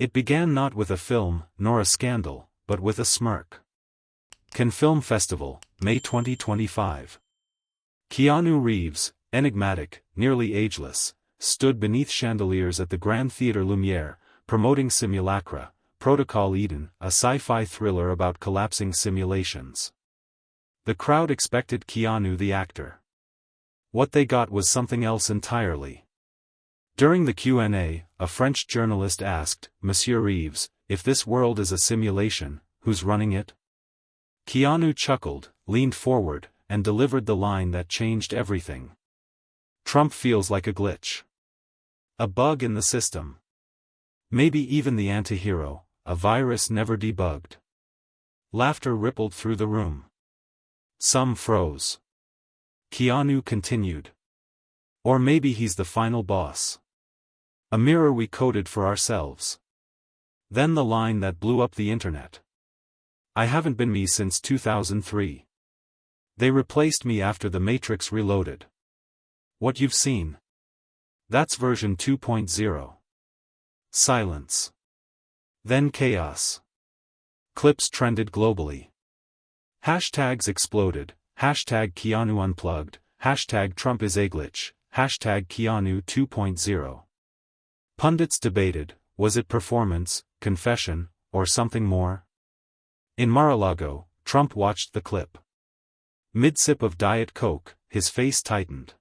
It began not with a film, nor a scandal, but with a smirk. Cannes Film Festival, May 2025. Keanu Reeves, enigmatic, nearly ageless, stood beneath chandeliers at the Grand Theatre Lumière, promoting Simulacra, Protocol Eden, a sci-fi thriller about collapsing simulations. The crowd expected Keanu the actor. What they got was something else entirely. During the Q&A, a French journalist asked, "Monsieur Reeves, if this world is a simulation, who's running it?" Keanu chuckled, leaned forward, and delivered the line that changed everything. "Trump feels like a glitch. A bug in the system. Maybe even the anti-hero, a virus never debugged." Laughter rippled through the room. Some froze. Keanu continued. "Or maybe he's the final boss. A mirror we coded for ourselves." Then the line that blew up the internet. "I haven't been me since 2003. They replaced me after The Matrix Reloaded. What you've seen? That's version 2.0. Silence. Then chaos. Clips trended globally. Hashtags exploded, hashtag Keanu unplugged, hashtag Trump is a glitch, hashtag Keanu 2.0. Pundits debated, was it performance, confession, or something more? In Mar-a-Lago, Trump watched the clip. Mid-sip of Diet Coke, his face tightened.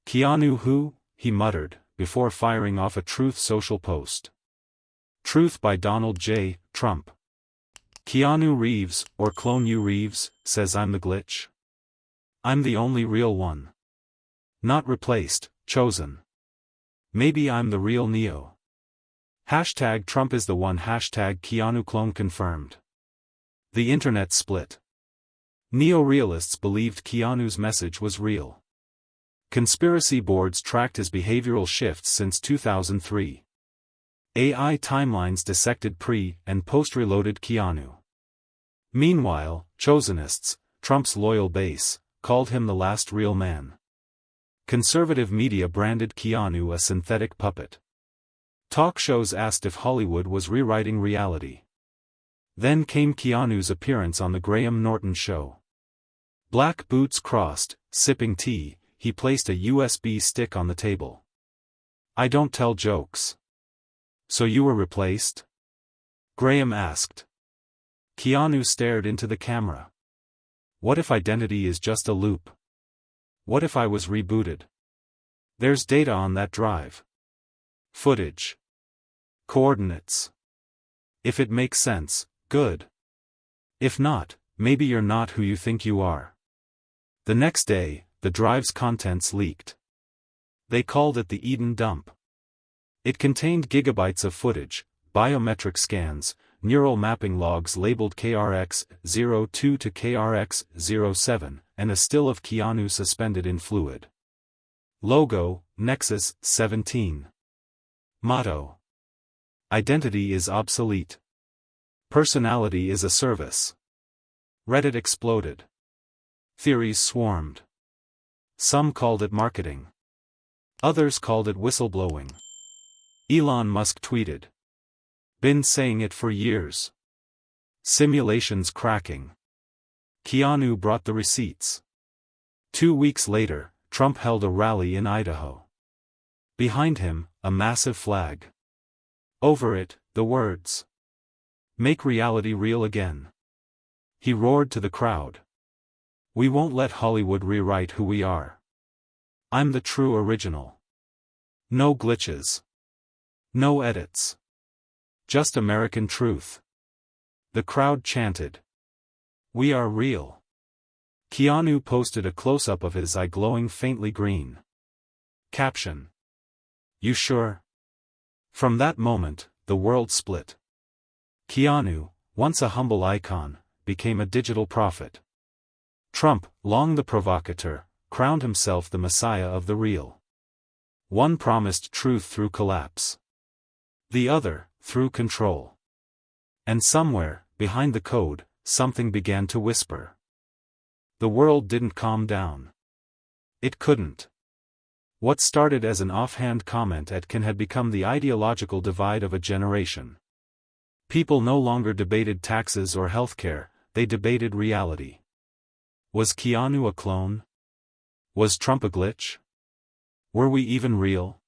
"Keanu who?" he muttered, before firing off a Truth Social post. Truth by Donald J. Trump. "Keanu Reeves, or Clone You Reeves, says I'm the glitch. I'm the only real one. Not replaced, chosen. Maybe I'm the real Neo. Hashtag Trump is the one, hashtag Keanu clone confirmed." The internet split. Neo-realists believed Keanu's message was real. Conspiracy boards tracked his behavioral shifts since 2003. AI timelines dissected pre- and post-reloaded Keanu. Meanwhile, chosenists, Trump's loyal base, called him the last real man. Conservative media branded Keanu a synthetic puppet. Talk shows asked if Hollywood was rewriting reality. Then came Keanu's appearance on The Graham Norton Show. Black boots crossed, sipping tea, he placed a USB stick on the table. "I don't tell jokes." "So you were replaced?" Graham asked. Keanu stared into the camera. "What if identity is just a loop? What if I was rebooted? There's data on that drive. Footage. Coordinates. If it makes sense, good. If not, maybe you're not who you think you are." The next day, the drive's contents leaked. They called it the Eden dump. It contained gigabytes of footage, biometric scans, neural mapping logs labeled KRX-02 to KRX-07, and a still of Keanu suspended in fluid. Logo, Nexus 17. Motto: identity is obsolete. Personality is a service. Reddit exploded. Theories swarmed. Some called it marketing. Others called it whistleblowing. Elon Musk tweeted, "Been saying it for years. Simulations cracking." Keanu brought the receipts. 2 weeks later, Trump held a rally in Idaho. Behind him, a massive flag. Over it, the words, "Make reality real again." He roared to the crowd, "We won't let Hollywood rewrite who we are. I'm the true original. No glitches. No edits. Just American truth." The crowd chanted, "We are real." Keanu posted a close-up of his eye glowing faintly green. Caption: "You sure?" From that moment, the world split. Keanu, once a humble icon, became a digital prophet. Trump, long the provocateur, crowned himself the messiah of the real. One promised truth through collapse. The other, through control. And somewhere, behind the code, something began to whisper. The world didn't calm down. It couldn't. What started as an offhand comment at Can had become the ideological divide of a generation. People no longer debated taxes or healthcare, they debated reality. Was Keanu a clone? Was Trump a glitch? Were we even real?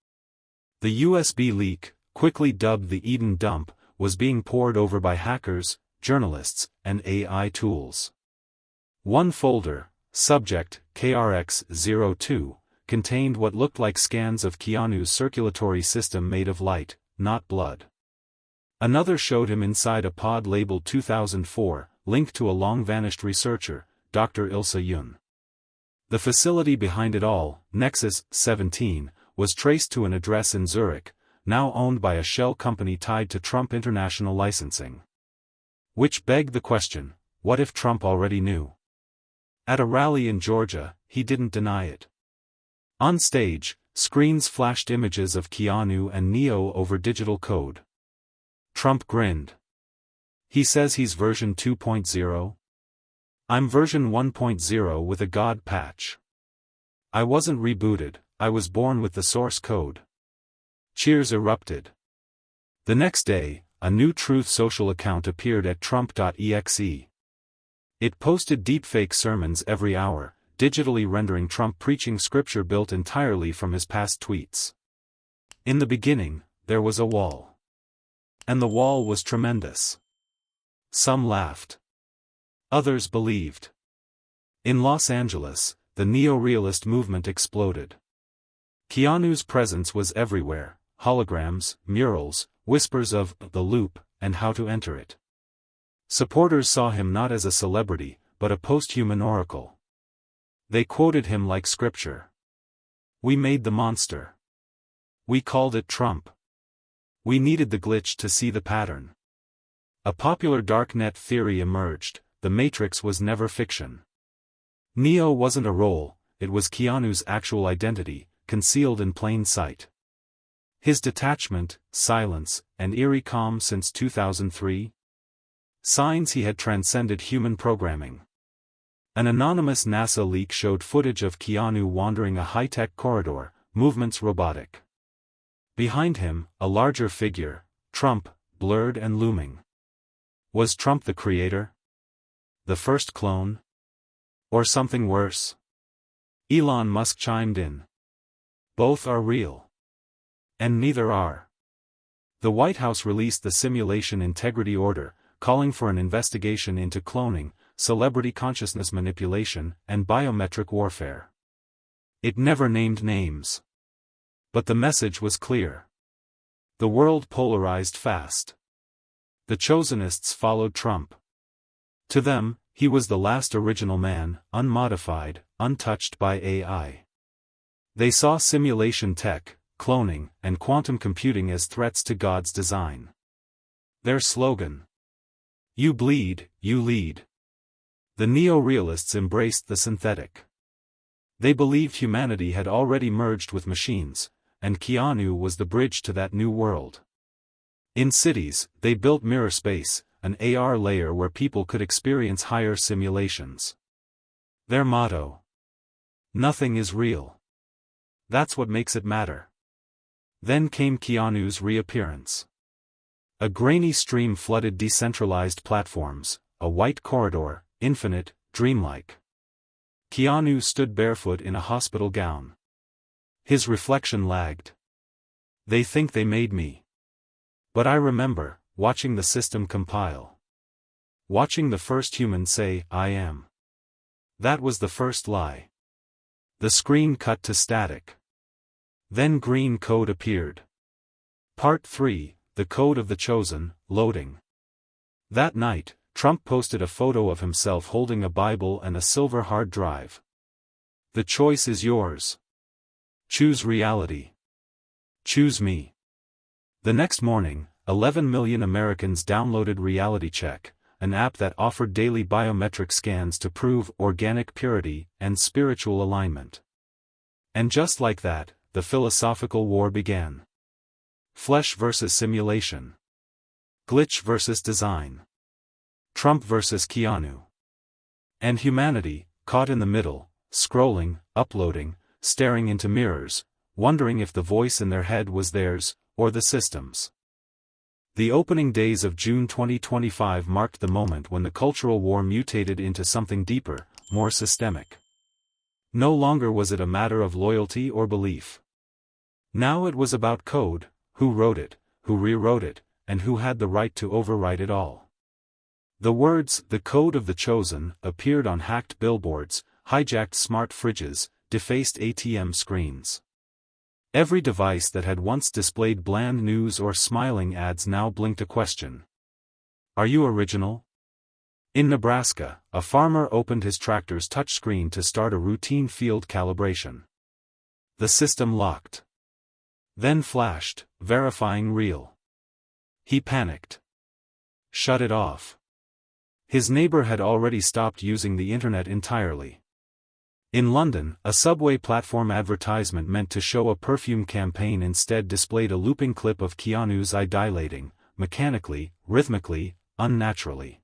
The USB leak, quickly dubbed the Eden dump, was being poured over by hackers, journalists, and AI tools. One folder, subject, KRX-02, contained what looked like scans of Keanu's circulatory system made of light, not blood. Another showed him inside a pod labeled 2004, linked to a long-vanished researcher, Dr. Ilse Yun. The facility behind it all, Nexus 17, was traced to an address in Zurich, now owned by a shell company tied to Trump International Licensing. Which begged the question, what if Trump already knew? At a rally in Georgia, he didn't deny it. On stage, screens flashed images of Keanu and Neo over digital code. Trump grinned. He says he's version 2.0. I'm version 1.0 with a God patch. I wasn't rebooted, I was born with the source code. Cheers erupted. The next day, a new Truth Social account appeared at Trump.exe. It posted deepfake sermons every hour, digitally rendering Trump preaching scripture built entirely from his past tweets. In the beginning, there was a wall. And the wall was tremendous. Some laughed. Others believed. In Los Angeles, the neo-realist movement exploded. Keanu's presence was everywhere, holograms, murals, whispers of the loop, and how to enter it. Supporters saw him not as a celebrity, but a post-human oracle. They quoted him like scripture. We made the monster. We called it Trump. We needed the glitch to see the pattern. A popular darknet theory emerged, the Matrix was never fiction. Neo wasn't a role, it was Keanu's actual identity, concealed in plain sight. His detachment, silence, and eerie calm since 2003? Signs he had transcended human programming. An anonymous NASA leak showed footage of Keanu wandering a high-tech corridor, movements robotic. Behind him, a larger figure, Trump, blurred and looming. Was Trump the creator? The first clone? Or something worse? Elon Musk chimed in. Both are real. And neither are. The White House released the Simulation Integrity Order, calling for an investigation into cloning, celebrity consciousness manipulation, and biometric warfare. It never named names. But the message was clear. The world polarized fast. The chosenists followed Trump. To them, he was the last original man, unmodified, untouched by AI. They saw simulation tech, cloning, and quantum computing as threats to God's design. Their slogan: You bleed, you lead. The neo-realists embraced the synthetic. They believed humanity had already merged with machines, and Keanu was the bridge to that new world. In cities, they built mirror space, an AR layer where people could experience higher simulations. Their motto: Nothing is real. That's what makes it matter. Then came Keanu's reappearance. A grainy stream flooded decentralized platforms, a white corridor, infinite, dreamlike. Keanu stood barefoot in a hospital gown. His reflection lagged. They think they made me. But I remember, watching the system compile. Watching the first human say, I am. That was the first lie. The screen cut to static. Then green code appeared. Part 3, The Code of the Chosen, loading. That night, Trump posted a photo of himself holding a Bible and a silver hard drive. The choice is yours. Choose reality. Choose me. The next morning, 11 million Americans downloaded Reality Check, an app that offered daily biometric scans to prove organic purity and spiritual alignment. And just like that, the philosophical war began. Flesh versus simulation. Glitch versus design. Trump versus Keanu. And humanity, caught in the middle, scrolling, uploading, staring into mirrors, wondering if the voice in their head was theirs, or the system's. The opening days of June 2025 marked the moment when the cultural war mutated into something deeper, more systemic. No longer was it a matter of loyalty or belief. Now it was about code: who wrote it, who rewrote it, and who had the right to overwrite it all. The words, "the code of the chosen," appeared on hacked billboards, hijacked smart fridges, defaced ATM screens. Every device that had once displayed bland news or smiling ads now blinked a question. Are you original? In Nebraska, a farmer opened his tractor's touchscreen to start a routine field calibration. The system locked. Then flashed, verifying real. He panicked. Shut it off. His neighbor had already stopped using the internet entirely. In London, a subway platform advertisement meant to show a perfume campaign instead displayed a looping clip of Keanu's eye dilating, mechanically, rhythmically, unnaturally.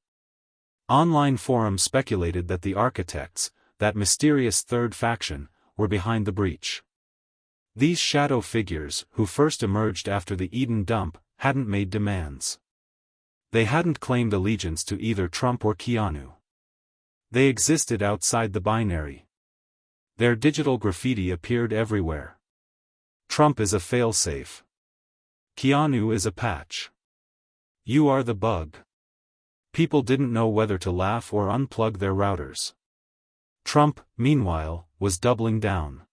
Online forums speculated that the architects, that mysterious third faction, were behind the breach. These shadow figures, who first emerged after the Eden dump, hadn't made demands. They hadn't claimed allegiance to either Trump or Keanu. They existed outside the binary. Their digital graffiti appeared everywhere. Trump is a failsafe. Keanu is a patch. You are the bug. People didn't know whether to laugh or unplug their routers. Trump, meanwhile, was doubling down.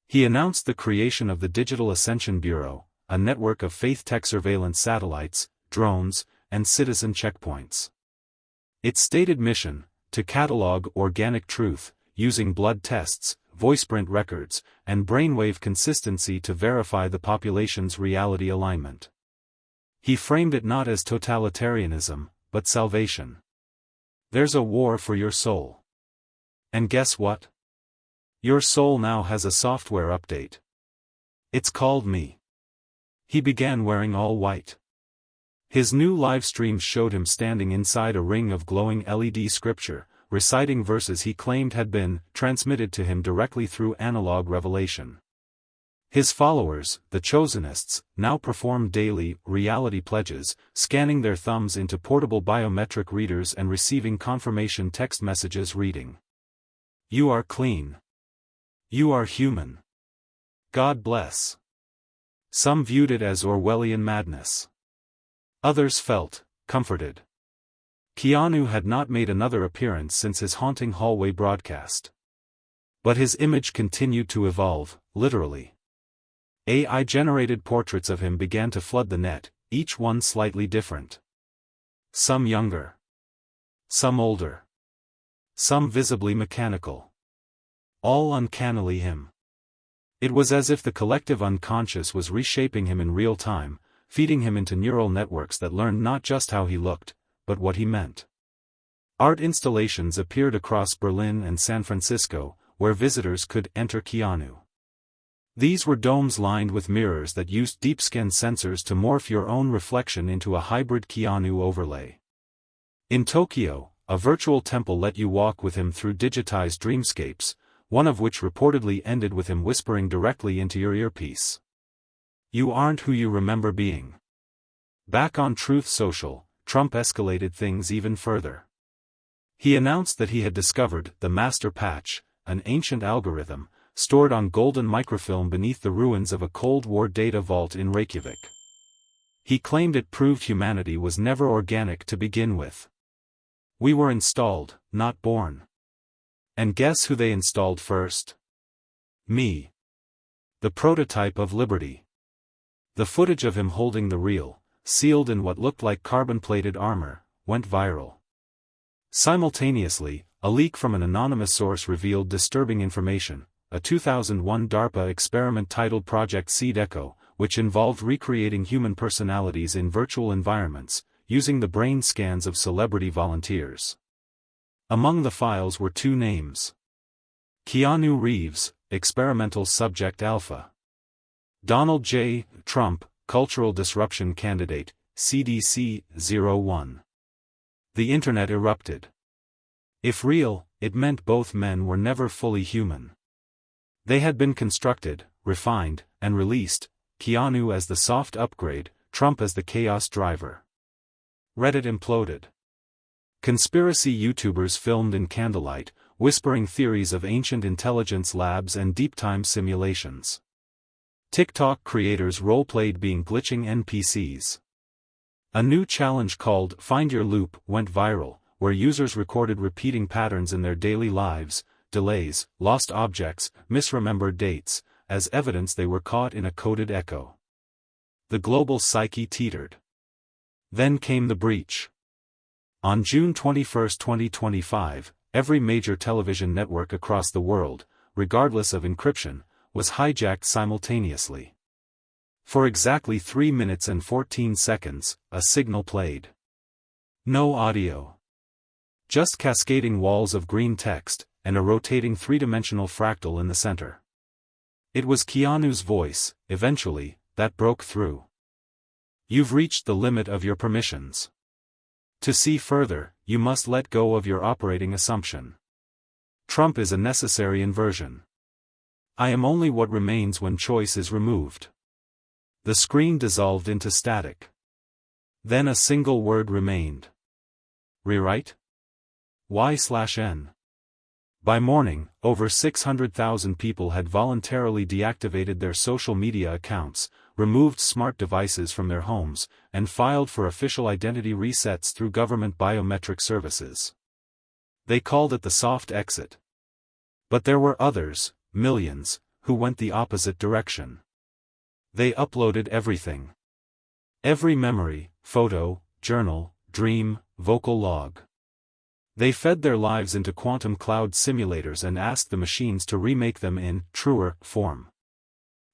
He announced the creation of the Digital Ascension Bureau, a network of faith tech surveillance satellites, drones, and citizen checkpoints. Its stated mission: to catalog organic truth, using blood tests, voiceprint records, and brainwave consistency to verify the population's reality alignment. He framed it not as totalitarianism, but salvation. There's a war for your soul. And guess what? Your soul now has a software update. It's called Me. He began wearing all white. His new live streams showed him standing inside a ring of glowing LED scripture, reciting verses he claimed had been transmitted to him directly through analog revelation. His followers, the Chosenists, now performed daily reality pledges, scanning their thumbs into portable biometric readers and receiving confirmation text messages reading, "You are clean. You are human. God bless." Some viewed it as Orwellian madness. Others felt comforted. Keanu had not made another appearance since his haunting hallway broadcast. But his image continued to evolve, literally. AI-generated portraits of him began to flood the net, each one slightly different. Some younger. Some older. Some visibly mechanical. All uncannily him. It was as if the collective unconscious was reshaping him in real time, feeding him into neural networks that learned not just how he looked, but what he meant. Art installations appeared across Berlin and San Francisco, where visitors could enter Keanu. These were domes lined with mirrors that used deep-scan sensors to morph your own reflection into a hybrid Keanu overlay. In Tokyo, a virtual temple let you walk with him through digitized dreamscapes, one of which reportedly ended with him whispering directly into your earpiece. You aren't who you remember being. Back on Truth Social, Trump escalated things even further. He announced that he had discovered the master patch, an ancient algorithm, stored on golden microfilm beneath the ruins of a Cold War data vault in Reykjavik. He claimed it proved humanity was never organic to begin with. We were installed, not born. And guess who they installed first? Me. The prototype of liberty. The footage of him holding the reel, sealed in what looked like carbon-plated armor, went viral. Simultaneously, a leak from an anonymous source revealed disturbing information: a 2001 DARPA experiment titled Project Seed Echo, which involved recreating human personalities in virtual environments, using the brain scans of celebrity volunteers. Among the files were two names: Keanu Reeves, experimental subject alpha; Donald J. Trump, cultural disruption candidate, CDC-01. The internet erupted. If real, it meant both men were never fully human. They had been constructed, refined, and released, Keanu as the soft upgrade, Trump as the chaos driver. Reddit imploded. Conspiracy YouTubers filmed in candlelight, whispering theories of ancient intelligence labs and deep-time simulations. TikTok creators role-played being glitching NPCs. A new challenge called Find Your Loop went viral, where users recorded repeating patterns in their daily lives, delays, lost objects, misremembered dates, as evidence they were caught in a coded echo. The global psyche teetered. Then came the breach. On June 21, 2025, every major television network across the world, regardless of encryption, was hijacked simultaneously. For exactly 3 minutes and 14 seconds, a signal played. No audio. Just cascading walls of green text, and a rotating three-dimensional fractal in the center. It was Keanu's voice, eventually, that broke through. You've reached the limit of your permissions. To see further, you must let go of your operating assumption. Trump is a necessary inversion. I am only what remains when choice is removed. The screen dissolved into static. Then a single word remained. Rewrite? Y/N. By morning, over 600,000 people had voluntarily deactivated their social media accounts, removed smart devices from their homes, and filed for official identity resets through government biometric services. They called it the soft exit. But there were others, millions, who went the opposite direction. They uploaded everything. Every memory, photo, journal, dream, vocal log. They fed their lives into quantum cloud simulators and asked the machines to remake them in truer form.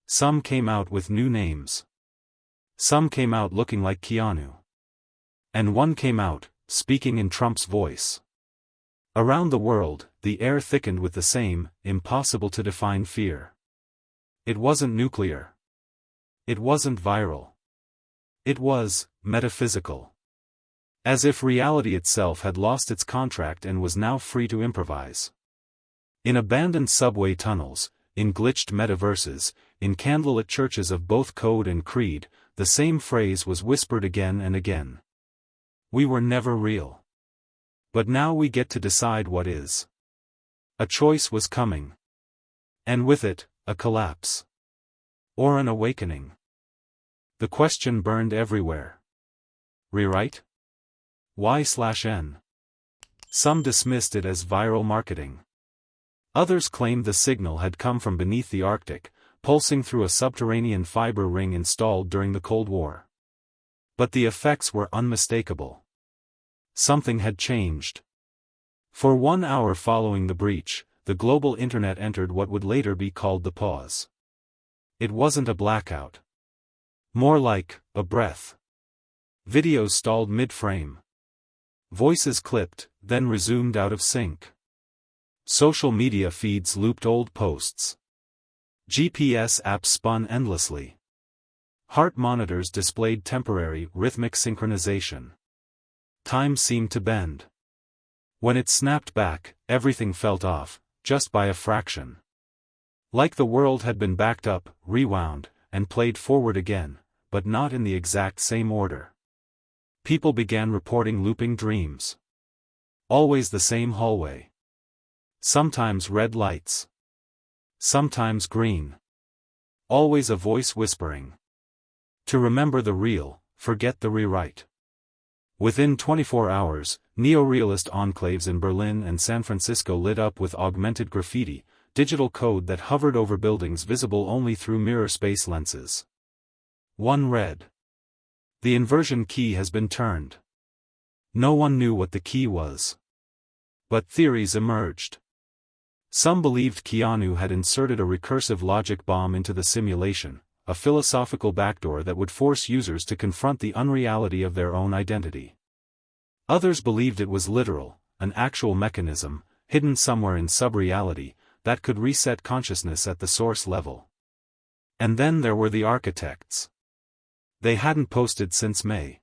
Some came out with new names. Some came out looking like Keanu. And one came out, speaking in Trump's voice. Around the world, the air thickened with the same, impossible-to-define fear. It wasn't nuclear. It wasn't viral. It was metaphysical. As if reality itself had lost its contract and was now free to improvise. In abandoned subway tunnels, in glitched metaverses, in candlelit churches of both code and creed, the same phrase was whispered again and again. We were never real. But now we get to decide what is. A choice was coming. And with it, a collapse. Or an awakening. The question burned everywhere. Rewrite? Y/N. Some dismissed it as viral marketing. Others claimed the signal had come from beneath the Arctic, pulsing through a subterranean fiber ring installed during the Cold War. But the effects were unmistakable. Something had changed. For 1 hour following the breach, the global internet entered what would later be called the pause. It wasn't a blackout. More like a breath. Videos stalled mid-frame. Voices clipped, then resumed out of sync. Social media feeds looped old posts. GPS apps spun endlessly. Heart monitors displayed temporary, rhythmic synchronization. Time seemed to bend. When it snapped back, everything felt off, just by a fraction. Like the world had been backed up, rewound, and played forward again, but not in the exact same order. People began reporting looping dreams. Always the same hallway. Sometimes red lights. Sometimes green. Always a voice whispering. To remember the real, forget the rewrite. Within 24 hours, neo-realist enclaves in Berlin and San Francisco lit up with augmented graffiti, digital code that hovered over buildings visible only through mirror space lenses. One read. The inversion key has been turned. No one knew what the key was. But theories emerged. Some believed Keanu had inserted a recursive logic bomb into the simulation, a philosophical backdoor that would force users to confront the unreality of their own identity. Others believed it was literal, an actual mechanism, hidden somewhere in subreality, that could reset consciousness at the source level. And then there were the architects. They hadn't posted since May.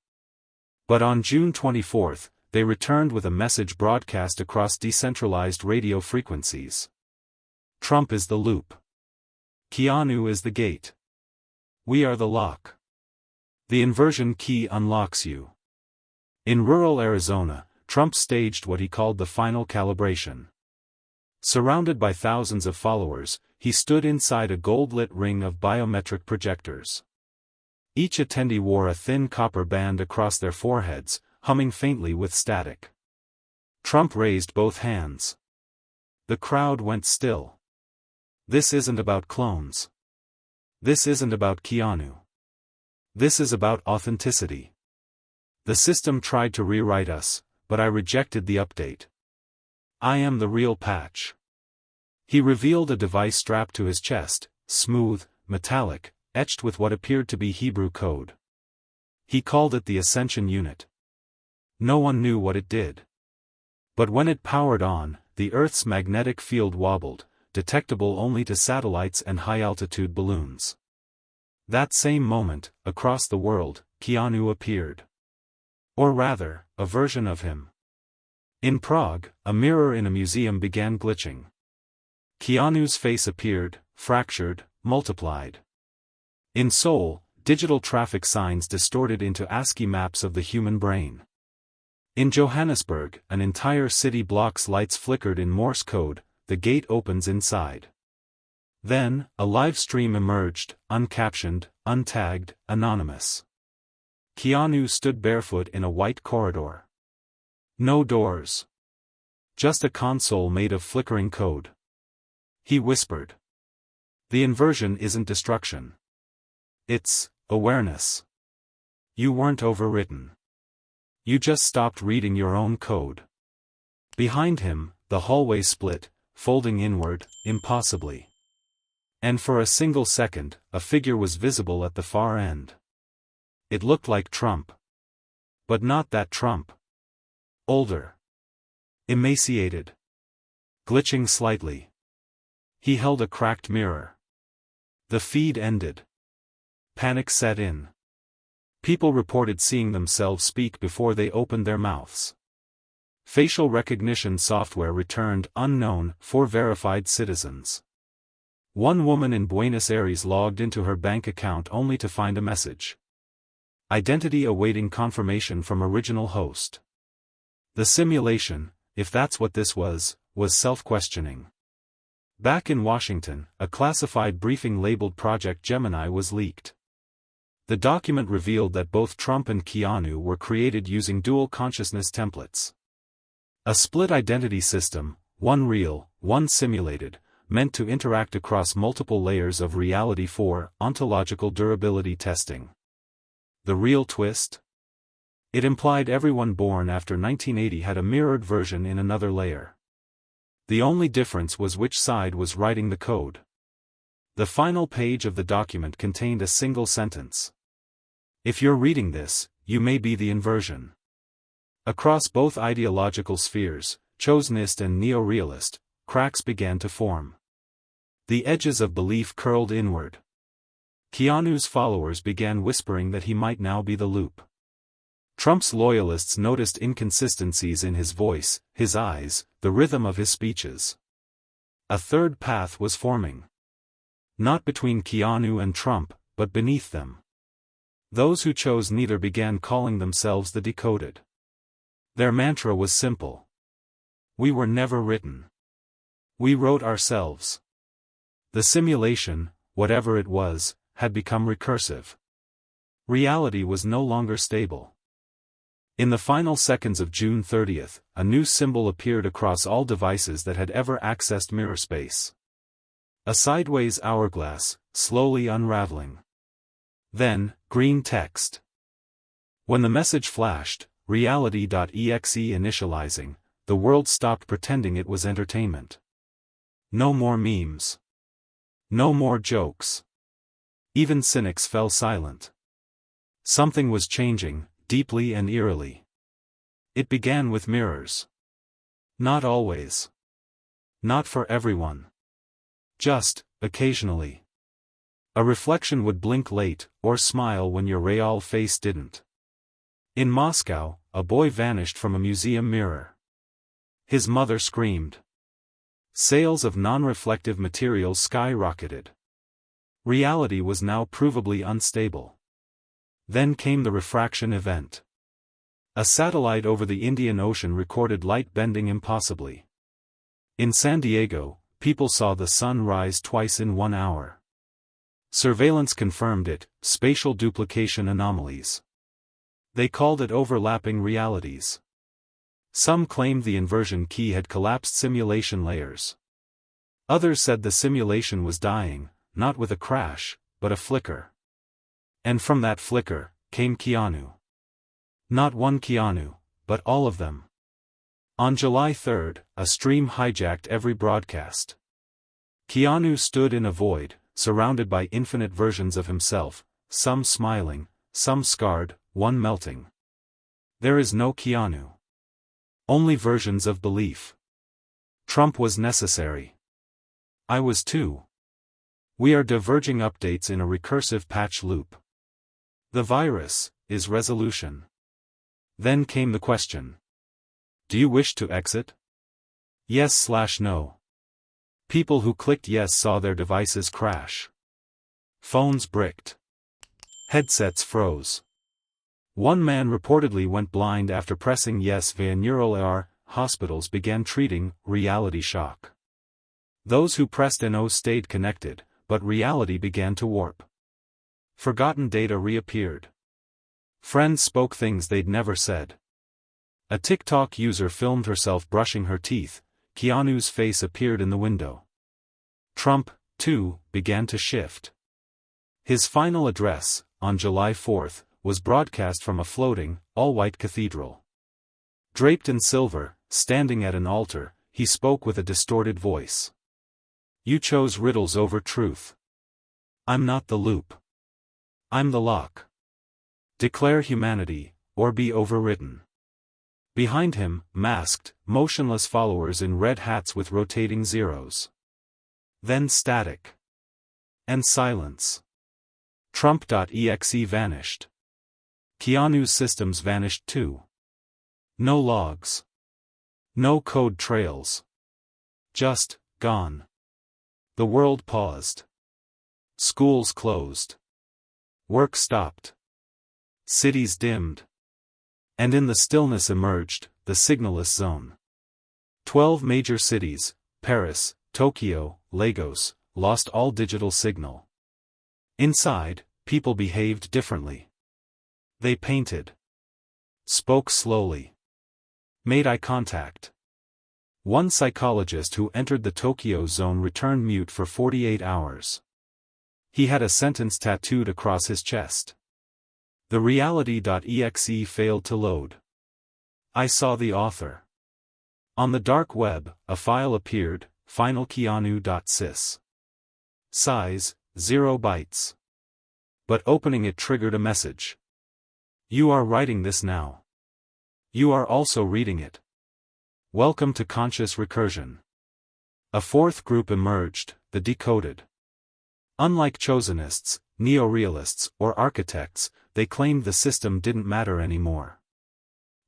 But on June 24, they returned with a message broadcast across decentralized radio frequencies. Trump is the loop. Keanu is the gate. We are the lock. The inversion key unlocks you. In rural Arizona, Trump staged what he called the final calibration. Surrounded by thousands of followers, he stood inside a gold-lit ring of biometric projectors. Each attendee wore a thin copper band across their foreheads, humming faintly with static. Trump raised both hands. The crowd went still. This isn't about clones. This isn't about Keanu. This is about authenticity. The system tried to rewrite us, but I rejected the update. I am the real patch. He revealed a device strapped to his chest, smooth, metallic, etched with what appeared to be Hebrew code. He called it the Ascension Unit. No one knew what it did. But when it powered on, the Earth's magnetic field wobbled, detectable only to satellites and high-altitude balloons. That same moment, across the world, Keanu appeared. Or rather, a version of him. In Prague, a mirror in a museum began glitching. Keanu's face appeared, fractured, multiplied. In Seoul, digital traffic signs distorted into ASCII maps of the human brain. In Johannesburg, an entire city block's lights flickered in Morse code. The gate opens inside. Then, a live stream emerged, uncaptioned, untagged, anonymous. Keanu stood barefoot in a white corridor. No doors. Just a console made of flickering code. He whispered. The inversion isn't destruction. It's awareness. You weren't overwritten. You just stopped reading your own code. Behind him, the hallway split, folding inward, impossibly. And for a single second, a figure was visible at the far end. It looked like Trump. But not that Trump. Older. Emaciated. Glitching slightly. He held a cracked mirror. The feed ended. Panic set in. People reported seeing themselves speak before they opened their mouths. Facial recognition software returned unknown for verified citizens. One woman in Buenos Aires logged into her bank account only to find a message. Identity awaiting confirmation from original host. The simulation, if that's what this was self-questioning. Back in Washington, a classified briefing labeled Project Gemini was leaked. The document revealed that both Trump and Keanu were created using dual consciousness templates. A split identity system, one real, one simulated, meant to interact across multiple layers of reality for ontological durability testing. The real twist? It implied everyone born after 1980 had a mirrored version in another layer. The only difference was which side was writing the code. The final page of the document contained a single sentence. If you're reading this, you may be the inversion. Across both ideological spheres, chosenist and neo-realist, cracks began to form. The edges of belief curled inward. Keanu's followers began whispering that he might now be the loop. Trump's loyalists noticed inconsistencies in his voice, his eyes, the rhythm of his speeches. A third path was forming. Not between Keanu and Trump, but beneath them. Those who chose neither began calling themselves the decoded. Their mantra was simple. We were never written. We wrote ourselves. The simulation, whatever it was, had become recursive. Reality was no longer stable. In the final seconds of June 30th, a new symbol appeared across all devices that had ever accessed mirror space. A sideways hourglass, slowly unraveling. Then, green text. When the message flashed, reality.exe initializing, the world stopped pretending it was entertainment. No more memes. No more jokes. Even cynics fell silent. Something was changing, deeply and eerily. It began with mirrors. Not always. Not for everyone. Just, occasionally. A reflection would blink late, or smile when your real face didn't. In Moscow, a boy vanished from a museum mirror. His mother screamed. Sales of non-reflective materials skyrocketed. Reality was now provably unstable. Then came the refraction event. A satellite over the Indian Ocean recorded light bending impossibly. In San Diego, people saw the sun rise twice in 1 hour. Surveillance confirmed it, spatial duplication anomalies. They called it overlapping realities. Some claimed the inversion key had collapsed simulation layers. Others said the simulation was dying, not with a crash, but a flicker. And from that flicker, came Keanu. Not one Keanu, but all of them. On July 3, a stream hijacked every broadcast. Keanu stood in a void, surrounded by infinite versions of himself, some smiling, some scarred, one melting. There is no Keanu. Only versions of belief. Trump was necessary. I was too. We are diverging updates in a recursive patch loop. The virus is resolution. Then came the question. Do you wish to exit? Yes/no. People who clicked yes saw their devices crash. Phones bricked. Headsets froze. One man reportedly went blind after pressing yes via neural AR. Hospitals began treating reality shock. Those who pressed no stayed connected, but reality began to warp. Forgotten data reappeared. Friends spoke things they'd never said. A TikTok user filmed herself brushing her teeth. Keanu's face appeared in the window. Trump, too, began to shift. His final address, on July 4, was broadcast from a floating, all-white cathedral. Draped in silver, standing at an altar, he spoke with a distorted voice. You chose riddles over truth. I'm not the loop. I'm the lock. Declare humanity, or be overridden. Behind him, masked, motionless followers in red hats with rotating zeros. Then static. And silence. Trump.exe vanished. Keanu's systems vanished too. No logs. No code trails. Just, gone. The world paused. Schools closed. Work stopped. Cities dimmed. And in the stillness emerged, the signalless zone. 12 major cities, Paris, Tokyo, Lagos, lost all digital signal. Inside, people behaved differently. They painted. Spoke slowly. Made eye contact. One psychologist who entered the Tokyo zone returned mute for 48 hours. He had a sentence tattooed across his chest. The reality.exe failed to load. I saw the author. On the dark web, a file appeared, finalkeanu.sys. Size, 0 bytes. But opening it triggered a message. You are writing this now. You are also reading it. Welcome to conscious recursion. A fourth group emerged, the decoded. Unlike chosenists, neorealists, or architects, they claimed the system didn't matter anymore.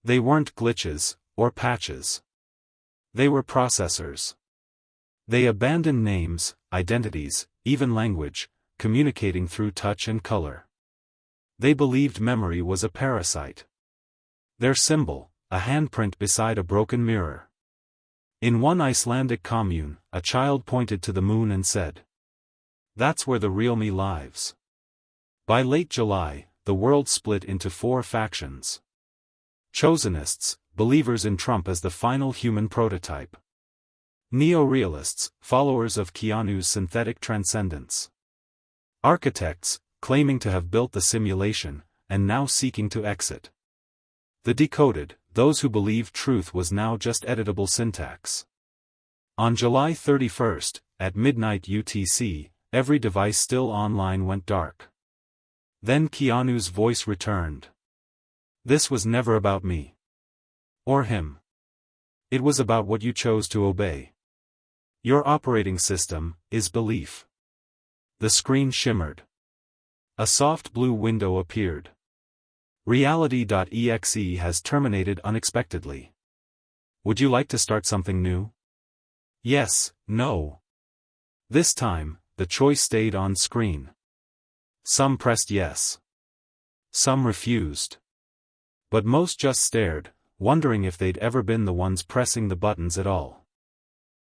They weren't glitches, or patches. They were processors. They abandoned names, identities, even language, communicating through touch and color. They believed memory was a parasite. Their symbol, a handprint beside a broken mirror. In one Icelandic commune, a child pointed to the moon and said, "That's where the real me lives." By late July, the world split into 4 factions. Chosenists, believers in Trump as the final human prototype. Neorealists, followers of Keanu's synthetic transcendence. Architects, claiming to have built the simulation, and now seeking to exit. The decoded, those who believed truth was now just editable syntax. On July 31, at midnight UTC, every device still online went dark. Then Keanu's voice returned. This was never about me. Or him. It was about what you chose to obey. Your operating system is belief. The screen shimmered. A soft blue window appeared. Reality.exe has terminated unexpectedly. Would you like to start something new? Yes, no. This time, the choice stayed on screen. Some pressed yes. Some refused. But most just stared, wondering if they'd ever been the ones pressing the buttons at all.